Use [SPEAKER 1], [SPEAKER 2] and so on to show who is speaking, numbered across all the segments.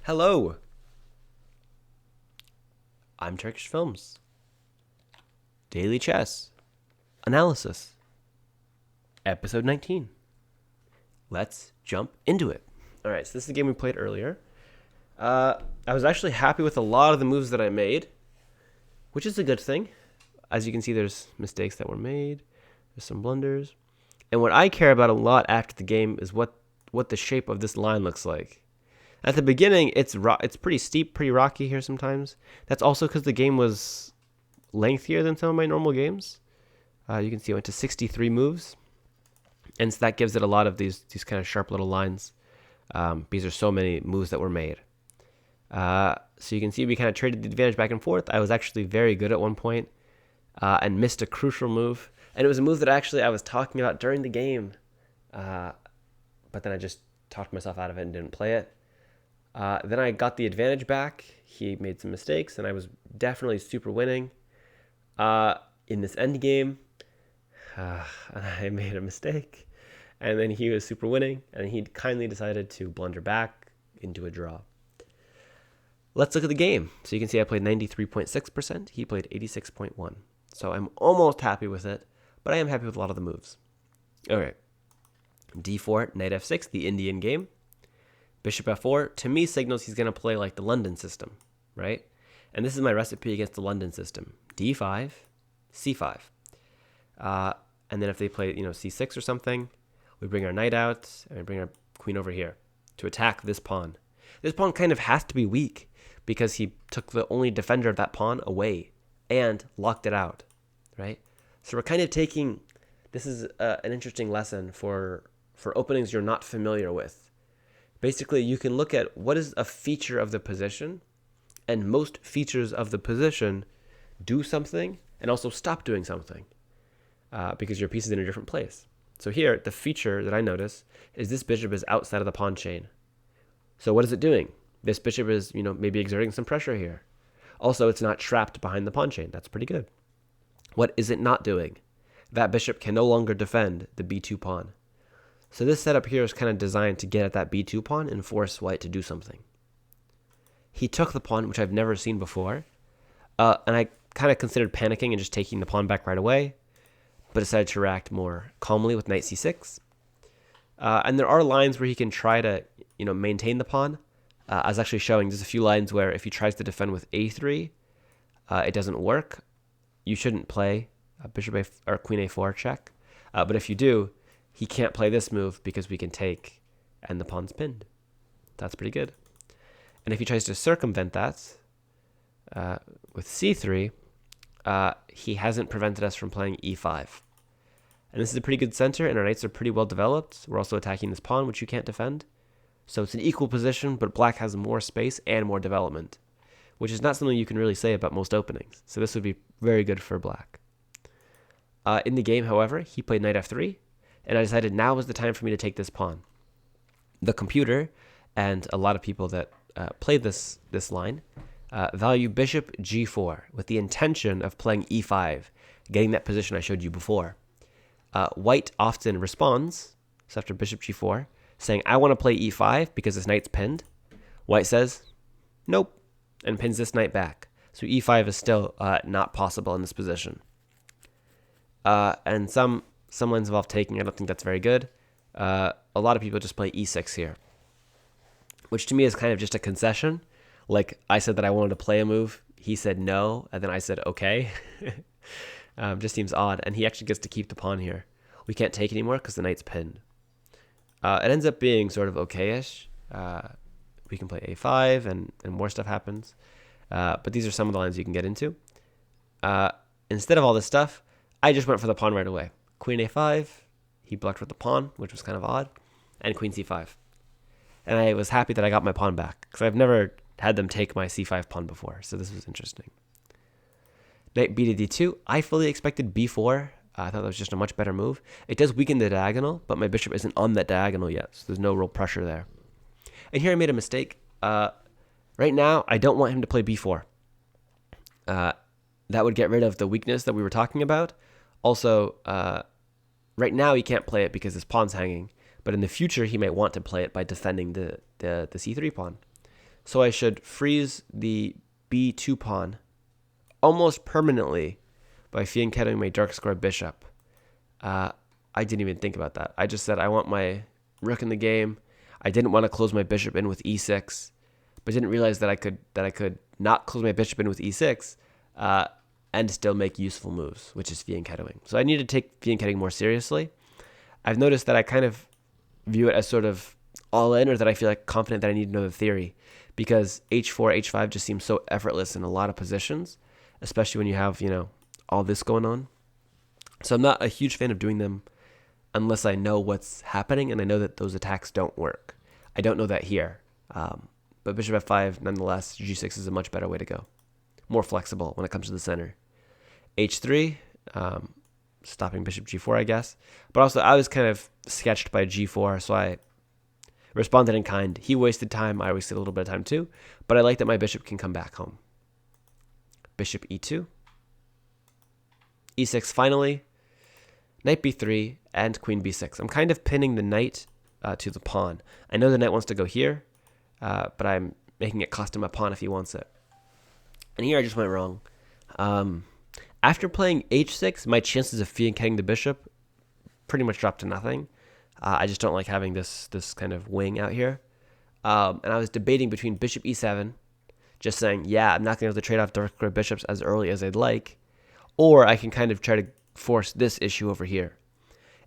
[SPEAKER 1] Hello, I'm Turkish Films. Daily Chess Analysis, Episode 19. Let's jump into it. All right, so this is the game we played earlier. I was actually happy with a lot of the moves that I made, which is a good thing. As you can see, there's mistakes that were made. There's some blunders. And what I care about a lot after the game is what the shape of this line looks like. At the beginning, it's pretty steep, pretty rocky here sometimes. That's also because the game was lengthier than some of my normal games. You can see I went to 63 moves. And so that gives it a lot of these kind of sharp little lines. These are so many moves that were made. So you can see we kind of traded the advantage back and forth. I was actually very good at one point and missed a crucial move. And it was a move that actually I was talking about during the game. But then I just talked myself out of it and didn't play it. Then I got the advantage back. He made some mistakes, and I was definitely super winning. In this end game, I made a mistake, and then he was super winning, and he kindly decided to blunder back into a draw. Let's look at the game. So you can see I played 93.6%. He played 86.1%. So I'm almost happy with it, but I am happy with a lot of the moves. All right. D4, knight f6, the Indian game. Bishop f4, to me, signals he's going to play like the London system, right? And this is my recipe against the London system. d5, c5. And then if they play, c6 or something, we bring our knight out and we bring our queen over here to attack this pawn. This pawn kind of has to be weak because he took the only defender of that pawn away and locked it out, right? So we're kind of taking, this is an interesting lesson for openings you're not familiar with. Basically, you can look at what is a feature of the position, and most features of the position do something and also stop doing something because your piece is in a different place. So here, the feature that I notice is this bishop is outside of the pawn chain. So what is it doing? This bishop is, maybe exerting some pressure here. Also, it's not trapped behind the pawn chain. That's pretty good. What is it not doing? That bishop can no longer defend the b2 pawn. So this setup here is kind of designed to get at that b2 pawn and force white to do something. He took the pawn, which I've never seen before, and I kind of considered panicking and just taking the pawn back right away, but decided to react more calmly with knight c6. And there are lines where he can try to, maintain the pawn. I was actually showing there's a few lines where if he tries to defend with a3, it doesn't work. You shouldn't play bishop a or queen a4 check, but if you do, he can't play this move because we can take and the pawn's pinned. That's pretty good. And if he tries to circumvent that with c3, he hasn't prevented us from playing e5. And this is a pretty good center, and our knights are pretty well developed. We're also attacking this pawn, which you can't defend. So it's an equal position, but black has more space and more development, which is not something you can really say about most openings. So this would be very good for black. In the game, however, he played knight f3, and I decided now was the time for me to take this pawn. The computer and a lot of people that play this line value bishop g4 with the intention of playing e5, getting that position I showed you before. White often responds, so after bishop g4, saying, I want to play e5 because this knight's pinned. White says, nope, and pins this knight back. So e5 is still not possible in this position. And some lines involve taking. I don't think that's very good. A lot of people just play e6 here, which to me is kind of just a concession. Like I said that I wanted to play a move. He said no, and then I said okay. Just seems odd. And he actually gets to keep the pawn here. We can't take anymore because the knight's pinned. It ends up being sort of okay-ish. We can play a5 and more stuff happens. But these are some of the lines you can get into. Instead of all this stuff, I just went for the pawn right away. Queen a5, he blocked with the pawn, which was kind of odd, and queen c5. And I was happy that I got my pawn back, because I've never had them take my c5 pawn before, so this was interesting. Knight bd2, I fully expected b4. I thought that was just a much better move. It does weaken the diagonal, but my bishop isn't on that diagonal yet, so there's no real pressure there. And here I made a mistake. Right now, I don't want him to play b4. That would get rid of the weakness that we were talking about. Also, right now he can't play it because his pawn's hanging, but in the future he might want to play it by defending the c3 pawn. So I should freeze the b2 pawn almost permanently by phi and ketoing my dark square bishop. I didn't even think about that. I just said I want my rook in the game. I didn't want to close my bishop in with e6, but didn't realize that I could not close my bishop in with e6 and still make useful moves, which is phi and ketoing. So I need to take phi and ketoing more seriously. I've noticed that I kind of view it as sort of all in, or that I feel like confident that I need to know the theory, because h4, h5 just seems so effortless in a lot of positions, especially when you have, all this going on. So I'm not a huge fan of doing them unless I know what's happening and I know that those attacks don't work. I don't know that here. But bishop f5, nonetheless, g6 is a much better way to go. More flexible when it comes to the center. h3, stopping bishop g4, I guess. But also, I was kind of sketched by g4, so I responded in kind. He wasted time. I wasted a little bit of time too. But I like that my bishop can come back home. Bishop e2. e6 finally. Knight b3 and queen b6. I'm kind of pinning the knight to the pawn. I know the knight wants to go here, but I'm making it cost him a pawn if he wants it. And here I just went wrong. After playing h6, my chances of phi and ketoing the bishop pretty much dropped to nothing. I just don't like having this kind of wing out here. And I was debating between bishop e7, just saying, yeah, I'm not going to be able to trade off dark square bishops as early as I'd like, or I can kind of try to force this issue over here.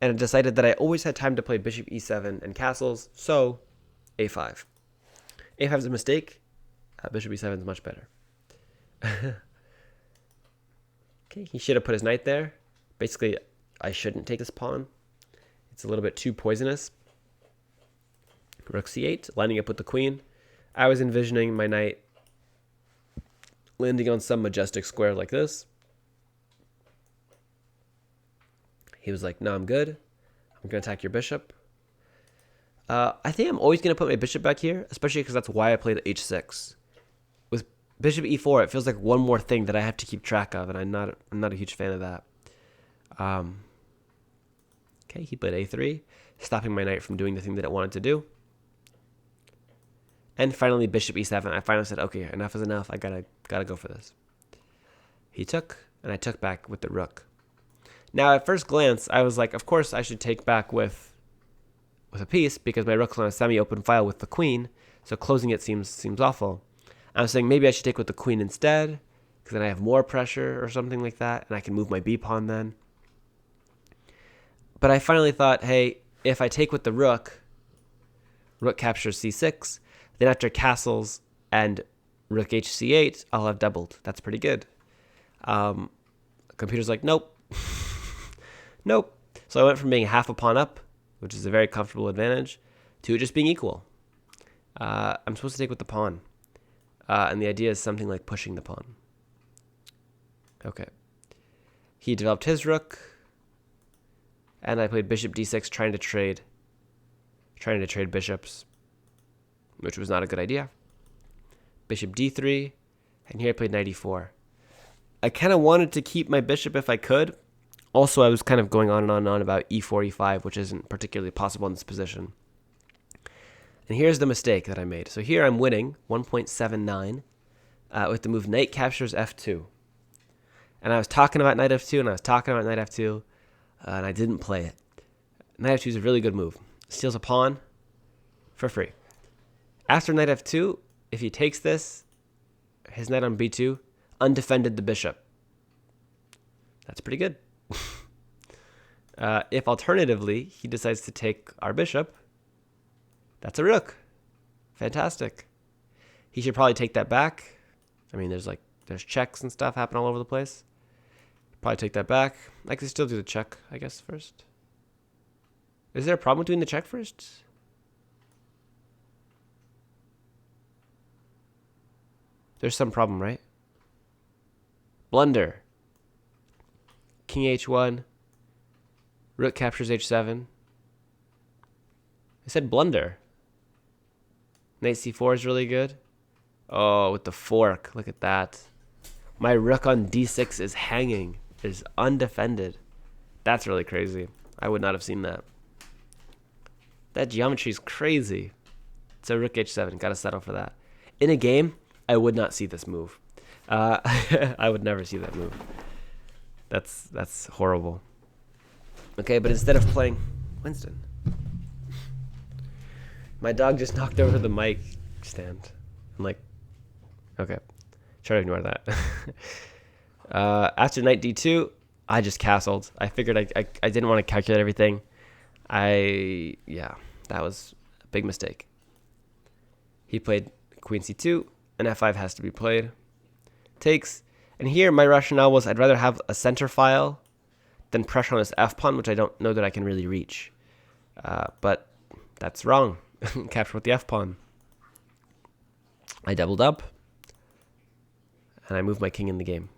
[SPEAKER 1] And I decided that I always had time to play bishop e7 and castles, so a5. a5 is a mistake. Bishop e7 is much better. Okay, he should have put his knight there. Basically, I shouldn't take this pawn. It's a little bit too poisonous. Rook c8, lining up with the queen. I was envisioning my knight landing on some majestic square like this. He was like, no, I'm good. I'm going to attack your bishop. I think I'm always going to put my bishop back here, especially because that's why I played h6. With bishop e4, it feels like one more thing that I have to keep track of, and I'm not a huge fan of that. Okay, he played a3, stopping my knight from doing the thing that it wanted to do. And finally, bishop e7. I finally said, okay, enough is enough. I gotta go for this. He took, and I took back with the rook. Now, at first glance, I was like, of course, I should take back with a piece because my rook's on a semi-open file with the queen, so closing it seems awful. I was saying maybe I should take with the queen instead, because then I have more pressure or something like that, and I can move my b pawn then. But I finally thought, hey, if I take with the rook captures c6, then after castles and rook hc8, I'll have doubled. That's pretty good. Computer's like, nope. Nope. So I went from being half a pawn up, which is a very comfortable advantage, to it just being equal. I'm supposed to take with the pawn. And the idea is something like pushing the pawn. Okay. He developed his rook. And I played bishop d6 trying to trade bishops, which was not a good idea. Bishop d3. And here I played knight e4. I kind of wanted to keep my bishop if I could. Also, I was kind of going on and on about e4, e5, which isn't particularly possible in this position. And here's the mistake that I made. So here I'm winning 1.79 with the move knight captures f2. And I was talking about knight f2, and I was talking about knight f2, and I didn't play it. Knight f2 is a really good move. Steals a pawn for free. After knight f2, if he takes this, his knight on b2 undefended the bishop. That's pretty good. If alternatively he decides to take our bishop, that's a rook. Fantastic. He should probably take that back. I mean, there's checks and stuff happening all over the place. Probably take that back. I could still do the check, I guess, first. Is there a problem with doing the check first? There's some problem, right? Blunder. King h1. Rook captures h7. I said blunder. Knight c4 is really good. Oh, with the fork. Look at that. My rook on d6 is hanging. Is undefended. That's really crazy. I would not have seen that. That geometry is crazy. So rook h7. Got to settle for that. in a game, I would not see this move. I would never see that move. That's horrible. Okay, but instead of playing Winston, my dog just knocked over the mic stand. I'm like, okay, try to ignore that. After knight d2, I just castled. I figured I didn't want to calculate everything. Yeah, that was a big mistake. He played queen c2, and f5 has to be played. Takes, and here my rationale was I'd rather have a center file than pressure on this f-pawn, which I don't know that I can really reach. But that's wrong. Capture with the f-pawn. I doubled up, and I moved my king in the game.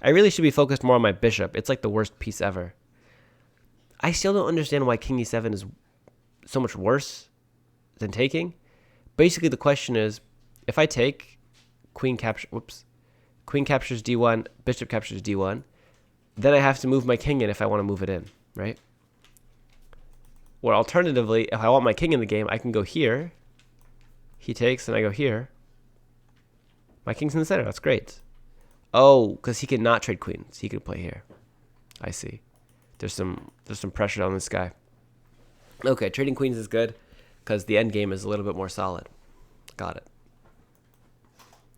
[SPEAKER 1] I really should be focused more on my bishop. It's like the worst piece ever. I still don't understand why king e7 is so much worse than taking. Basically, the question is, if I take queen captures d1, bishop captures d1, then I have to move my king in if I want to move it in, right? Or alternatively, if I want my king in the game, I can go here. He takes, and I go here. My king's in the center. That's great. Oh, because he cannot trade queens. He can play here. I see. There's some pressure on this guy. Okay, trading queens is good because the end game is a little bit more solid. Got it.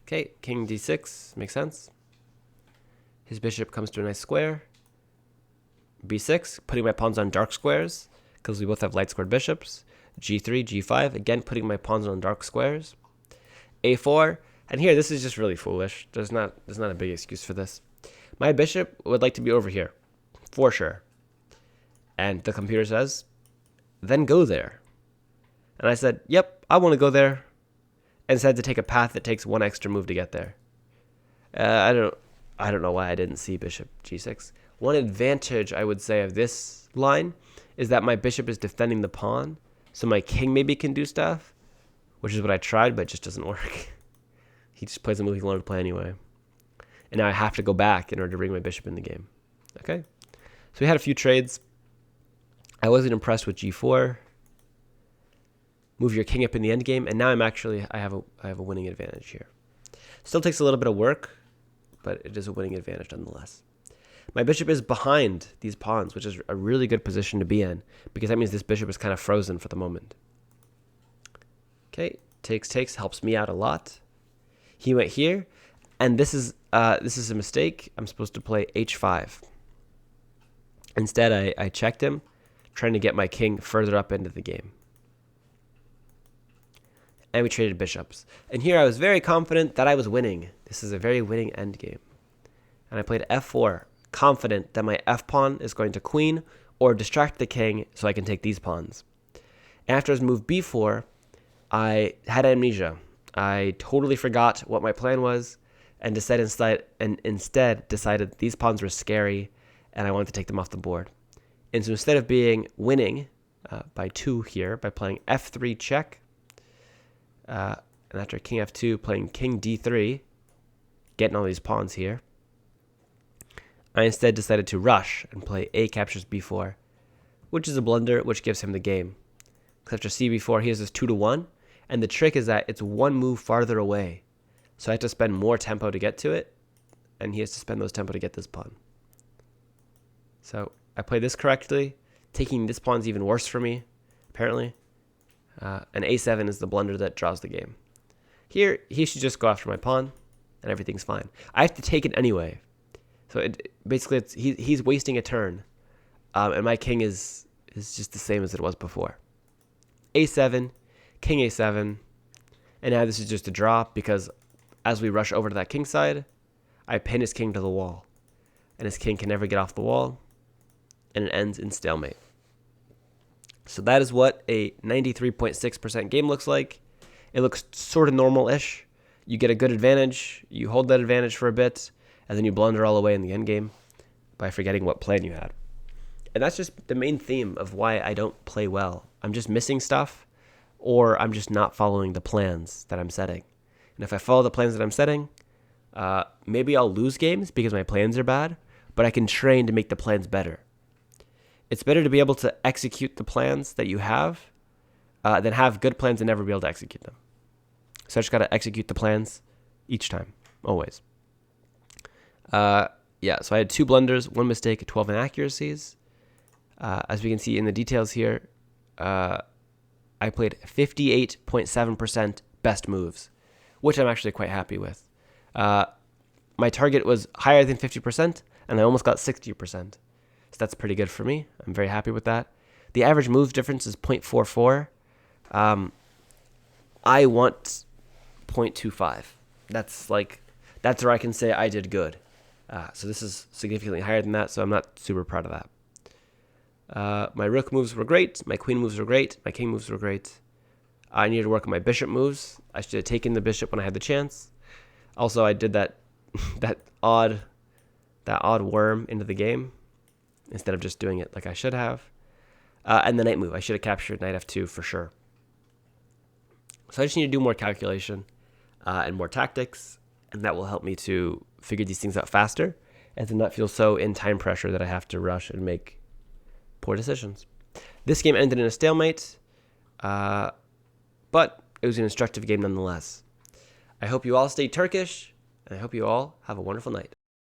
[SPEAKER 1] Okay, king d6 makes sense. His bishop comes to a nice square. b6, putting my pawns on dark squares because we both have light squared bishops. g3, g5, again putting my pawns on dark squares. a4, and here this is just really foolish. There's not a big excuse for this. My bishop would like to be over here, for sure. And the computer says, then go there. And I said, yep, I want to go there. And said to take a path that takes one extra move to get there. I don't know why I didn't see bishop g6. One advantage I would say of this line is that my bishop is defending the pawn, so my king maybe can do stuff, which is what I tried, but it just doesn't work. He just plays a move he wanted to play anyway. And now I have to go back in order to bring my bishop in the game. Okay, so we had a few trades. I wasn't impressed with g4. Move your king up in the endgame, and now I have a winning advantage here. Still takes a little bit of work, but it is a winning advantage nonetheless. My bishop is behind these pawns, which is a really good position to be in, because that means this bishop is kind of frozen for the moment. Okay, takes helps me out a lot. He went here, and this is a mistake. I'm supposed to play h5. Instead, I checked him, trying to get my king further up into the game. And we traded bishops. And here I was very confident that I was winning. This is a very winning endgame. And I played f4, confident that my f-pawn is going to queen or distract the king so I can take these pawns. And after his move b4, I had amnesia. I totally forgot what my plan was and instead decided these pawns were scary and I wanted to take them off the board. And so instead of winning by 2 here by playing f3 check, and after king f2, playing king d3, getting all these pawns here, I instead decided to rush and play a captures b4, which is a blunder, which gives him the game. Because after cb4, he has this 2-1, and the trick is that it's one move farther away. So I have to spend more tempo to get to it, and he has to spend those tempo to get this pawn. So I played this correctly. Taking this pawn's even worse for me, apparently. And a7 is the blunder that draws the game. Here, he should just go after my pawn, and everything's fine. I have to take it anyway. So basically, he's wasting a turn, and my king is just the same as it was before. a7, king a7, and now this is just a draw because as we rush over to that king side, I pin his king to the wall, and his king can never get off the wall, and it ends in stalemate. So that is what a 93.6% game looks like. It looks sort of normal-ish. You get a good advantage, you hold that advantage for a bit, and then you blunder all the way in the endgame by forgetting what plan you had. And that's just the main theme of why I don't play well. I'm just missing stuff, or I'm just not following the plans that I'm setting. And if I follow the plans that I'm setting, maybe I'll lose games because my plans are bad, but I can train to make the plans better. It's better to be able to execute the plans that you have than have good plans and never be able to execute them. So I just got to execute the plans each time, always. Yeah, so I had 2 blunders, 1 mistake, 12 inaccuracies. As we can see in the details here, I played 58.7% best moves, which I'm actually quite happy with. My target was higher than 50%, and I almost got 60%. So that's pretty good for me. I'm very happy with that. The average moves difference is 0.44. I want 0.25. That's where I can say I did good. So this is significantly higher than that, so I'm not super proud of that. My rook moves were great. My queen moves were great. My king moves were great. I needed to work on my bishop moves. I should have taken the bishop when I had the chance. Also, I did that that odd worm into the game instead of just doing it like I should have. And the knight move. I should have captured knight f2 for sure. So I just need to do more calculation and more tactics, and that will help me to figure these things out faster and to not feel so in time pressure that I have to rush and make poor decisions. This game ended in a stalemate, but it was an instructive game nonetheless. I hope you all stay Turkish, and I hope you all have a wonderful night.